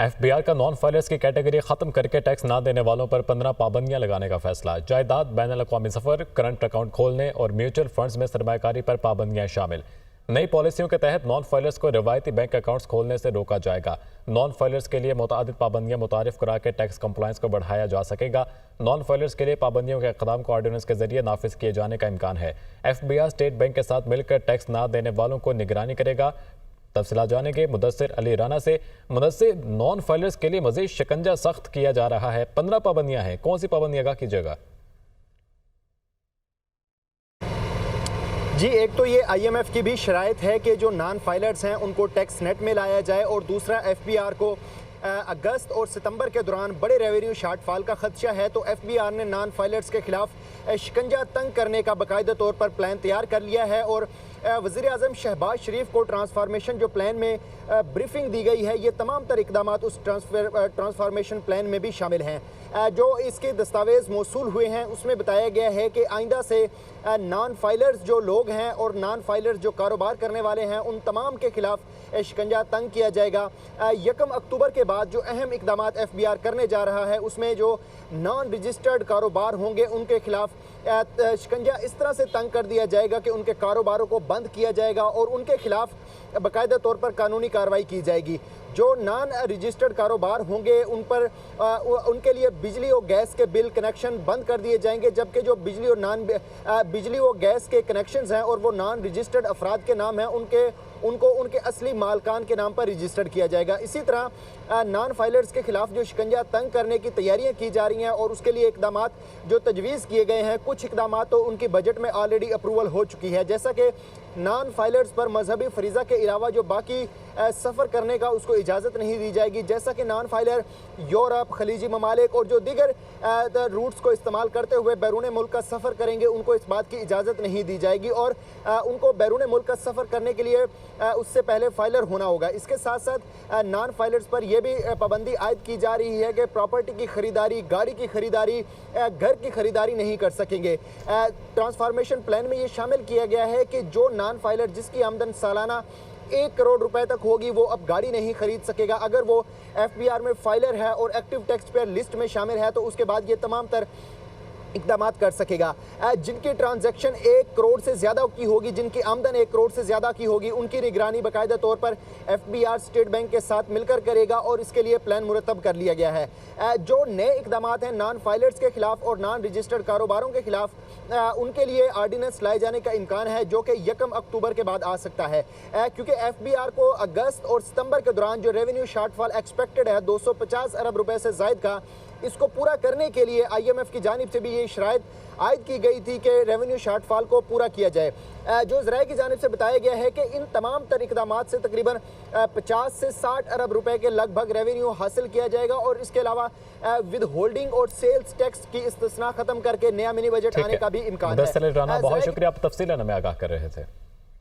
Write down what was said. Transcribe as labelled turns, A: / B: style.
A: FBR का non filers की category खत्म करके टैक्स ना देने वालों पर 15 पाबंदियां लगाने का फैसला। जायदाद, बैनुल-अक़वामी सफर, करंट अकाउंट खोलने और म्यूचुअल फंड्स में सरमायाकारी पर पाबंदियां शामिल। नई पॉलिसियों के तहत नॉन फाइलर्स को रिवायती बैंक अकाउंट्स खोलने से रोका जाएगा। नॉन फाइलर्स के लिए मुतादिद पाबंदियां मुतारिफ करा के टैक्स कंप्लायंस को बढ़ाया जा सकेगा। नॉन फाइलर्स के लिए पाबंदियों के इक़दाम को ऑर्डिनेंस के जरिए नाफिज किए जाने का इम्कान है। एफबीआर स्टेट बैंक के साथ मिलकर टैक्स ना देने वालों को निगरानी करेगा। तफसीलात जानेंगे मुदस्सिर अली राना से। मुदस्सिर, नॉन फाइलर्स के लिए मजीद शिकंजा सख्त किया जा रहा है, 15 पाबंदियां हैं, कौन सी पाबंदियां आगाह कीजिएगा?
B: जी, एक तो ये IMF की भी शराइत है कि जो नॉन फाइलर्स हैं उनको टैक्स नेट में लाया जाए, और दूसरा FBR को अगस्त और सितंबर के दौरान बड़े रेवेन्यू शार्टफॉल का खदशा है, तो FBR ने नॉन फाइलर्स के खिलाफ शिकंजा तंग करने का बाकायदा तौर पर प्लान तैयार कर लिया है। और वज़ीर आज़म शहबाज शरीफ को ट्रांसफार्मेशन जो प्लान में ब्रीफिंग दी गई है, ये तमाम तर इक़दाम उस ट्रांसफार्मेशन प्लान में भी शामिल हैं। जो इसके दस्तावेज़ मौसूल हुए हैं उसमें बताया गया है कि आइंदा से नॉन फाइलर्स जो लोग हैं और नॉन फाइलर्स जो कारोबार करने वाले हैं उन तमाम के खिलाफ शिकंजा तंग किया जाएगा। 1 अक्टूबर के बाद जो अहम इक़दाम FBR करने जा रहा है उसमें जो नॉन रजिस्टर्ड कारोबार होंगे उनके खिलाफ शिकंजा इस तरह से तंग कर दिया जाएगा कि उनके कारोबारों को बंद किया जाएगा और उनके खिलाफ बाकायदा तौर पर कानूनी कार्रवाई की जाएगी। जो नॉन रजिस्टर्ड कारोबार होंगे उन पर उनके लिए बिजली और गैस के बिल कनेक्शन बंद कर दिए जाएंगे, जबकि जो बिजली और गैस के कनेक्शंस हैं और वो नॉन रजिस्टर्ड अफराद के नाम हैं उनको उनके असली मालकान के नाम पर रजिस्टर्ड किया जाएगा। इसी तरह नॉन फाइलर्स के खिलाफ जो शिकंजा तंग करने की तैयारियां की जा रही हैं और उसके लिए इकदाम जो तजवीज़ किए गए हैं, कुछ इकदाम तो उनकी बजट में ऑलरेडी अप्रूवल हो चुकी है, जैसा कि नॉन फाइलर्स पर मजहबी फरीज़ा के अलावा जो बाकी सफ़र करने का उसको इजाज़त नहीं दी जाएगी, जैसा कि नॉन फाइलर यूरोप, खलीजी ममालिक और जो दीगर रूट्स को इस्तेमाल करते हुए बैरून मुल्क का सफ़र करेंगे उनको इस बात की इजाज़त नहीं दी जाएगी और उनको बैरून मुल्क का सफ़र करने के लिए उससे पहले फाइलर होना होगा। इसके साथ साथ नॉन फाइलर्स पर यह भी पाबंदी आयद की जा रही है कि प्रॉपर्टी की खरीदारी, गाड़ी की खरीदारी, घर की खरीदारी नहीं कर सकेंगे। ट्रांसफॉर्मेशन प्लान में ये शामिल किया गया है कि जो नॉन फाइलर जिसकी आमदन सालाना 1 करोड़ रुपए तक होगी वो अब गाड़ी नहीं खरीद सकेगा। अगर वो FBR में फाइलर है और एक्टिव टैक्स पेयर लिस्ट में शामिल है तो उसके बाद ये तमाम तर इक़दाम कर सकेगा। जिनकी ट्रांजैक्शन 1 करोड़ से ज़्यादा की होगी, जिनकी आमदन 1 करोड़ से ज़्यादा की होगी, उनकी निगरानी बाकायदा तौर पर FBR स्टेट बैंक के साथ मिलकर करेगा और इसके लिए प्लान मुरतब कर लिया गया है। जो नए इक़दाम हैं नॉन फाइलर्स के खिलाफ और नॉन रजिस्टर्ड कारोबारों के खिलाफ, उनके लिए ऑर्डिनेंस लाए जाने का इम्कान है जो कि 1 अक्टूबर के बाद आ सकता है, क्योंकि FBR को अगस्त और सितंबर के दौरान जो रेवेन्यू शार्टफॉल एक्सपेक्टेड है 250 अरब रुपए से ज़ायद का, इसको पूरा करने के लिए IMF की जानिब से भी ये शराइत आयद की गई थी कि रेवेन्यू शार्टफॉल को पूरा किया जाए। जो ज़राए की जानिब से बताया गया है कि इन तमाम तर इक़दाम से तकरीबन 50 से 60 अरब रुपए के लगभग रेवेन्यू हासिल किया जाएगा और इसके अलावा विद होल्डिंग और सेल्स टैक्स की इस्तिस्ना खत्म करके नया मिनी बजट आने का भी इम्कान है।
A: मुदस्सिर अली राना, बहुत शुक्रिया, आप तफसीलन हमें आगाह कर रहे थे।